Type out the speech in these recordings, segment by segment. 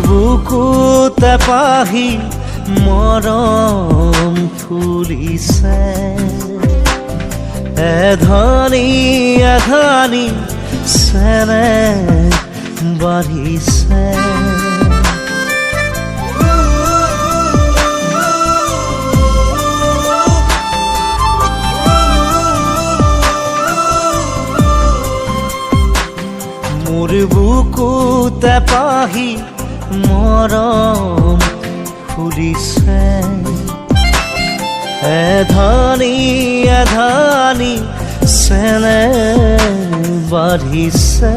বুকুতে পাহি মৰম ফুলিছে এধানি এধানি চেনেহ বাঢ়িছে মোৰ বুকুতে পাহি মৰম ফুলিছে এধানি এধানি চেনেহ বাঢ়িছে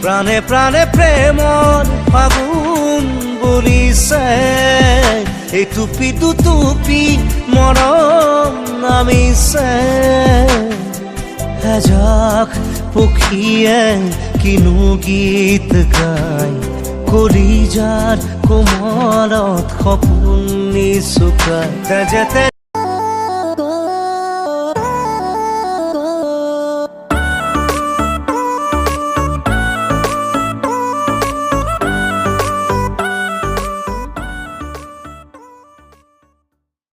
প্ৰাণে প্ৰাণে প্ৰেমৰ ফাগুন বলিছে এটুপি দুটুপি মৰম নামিছে এজাক পক্ষীয়ে কিনো গীত গায় কলিজাৰ কোমলত সপোন নিচুকায় তেজেতে